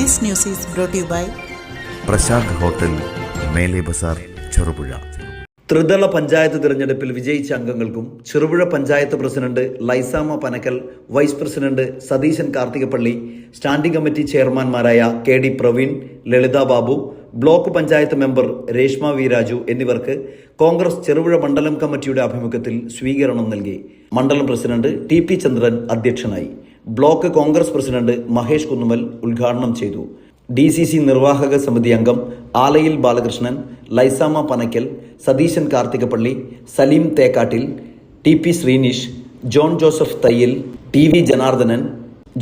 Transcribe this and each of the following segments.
This news is brought to you by Prashanth hotel, Mele Bazar, Cherupuzha. ത്രിതല പഞ്ചായത്ത് തിരഞ്ഞെടുപ്പിൽ വിജയിച്ച അംഗങ്ങൾക്കും Cherupuzha panchayat president Laisama Panakkal, vice president Satheesan Karthikappally, standing committee ചെയർമാൻമാരായ KD Praveen, Lalitha Babu, block panchayat member Reshma V Raju എന്നിവർക്ക് കോൺഗ്രസ് ചെറുപുഴ മണ്ഡലം കമ്മിറ്റിയുടെ ആഭിമുഖ്യത്തിൽ സ്വീകരണം നൽകി. മണ്ഡലം പ്രസിഡന്റ് TP ചന്ദ്രൻ അധ്യക്ഷനായി. ബ്ലോക്ക് കോൺഗ്രസ് പ്രസിഡന്റ് മഹേഷ് കുന്നുമൽ ഉദ്ഘാടനം ചെയ്തു. DCC നിർവാഹക സമിതി അംഗം Alayil Balakrishnan, Laisama Panakkal, Satheesan Karthikappally, Saleem Thekkattil, TP Sreenish, John Joseph Thayyil, TV Janardhanan,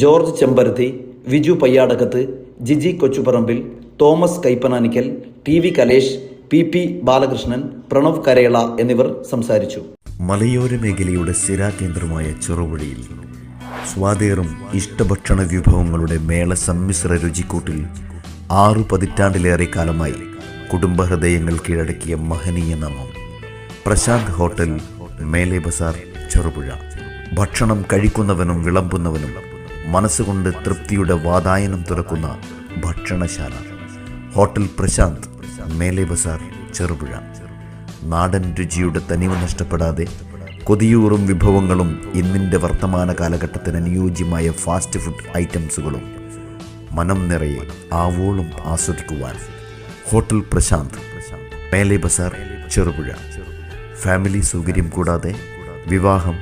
George Chembarathi, Viju Payyadakath, Jiji Kochuparambil, Thomas Kaippananikkal, TV Kalesh, PP Balakrishnan, Pranav Karela എന്നിവർ സംസാരിച്ചു. മലയോര മേഖലയുടെ സ്ഥിരാകേന്ദ്രമായ ചെറുപുഴയിൽ സ്വാദേറും ഇഷ്ടഭക്ഷണ വിഭവങ്ങളുടെ മേള സമ്മിശ്ര രുചിക്കൂട്ടിൽ 6 പതിറ്റാണ്ടിലേറെ കാലമായി കുടുംബഹൃദയങ്ങൾ കീഴടക്കിയ മഹനീയ നാമം പ്രശാന്ത് ഹോട്ടൽ, മേലെ ബസാർ, ചെറുപുഴ. ഭക്ഷണം കഴിക്കുന്നവനും വിളമ്പുന്നവനും മനസ്സുകൊണ്ട് തൃപ്തിയുടെ വാതായനം തുറക്കുന്ന ഭക്ഷണശാല ഹോട്ടൽ പ്രശാന്ത്, മേലെ ബസാർ, ചെറുപുഴ. നാടൻ രുചിയുടെ തനിവ് നഷ്ടപ്പെടാതെ കൊതിയൂറും വിഭവങ്ങളും ഇന്നിൻ്റെ വർത്തമാന കാലഘട്ടത്തിന് അനുയോജ്യമായ ഫാസ്റ്റ് ഫുഡ് ഐറ്റംസുകളും മനം നിറയെ ആവോളം ആസ്വദിക്കുവാൻ ഹോട്ടൽ പ്രശാന്ത്, മേലെ ബസാർ, ചെറുപുഴ. ഫാമിലി സൗകര്യം കൂടാതെ വിവാഹം,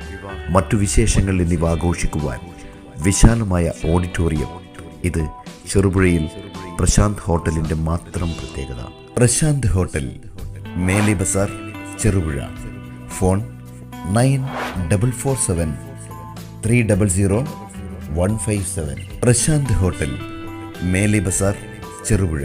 മറ്റു വിശേഷങ്ങൾ എന്നിവ ആഘോഷിക്കുവാൻ വിശാലമായ ഓഡിറ്റോറിയം. ഇത് ചെറുപുഴയിൽ പ്രശാന്ത് ഹോട്ടലിൻ്റെ മാത്രം പ്രത്യേകത. Prashant hotel, Mele Bazar, Cherupuzha. Phone 9447 300 157. Prashant hotel, Mele Bazar, Cherupuzha.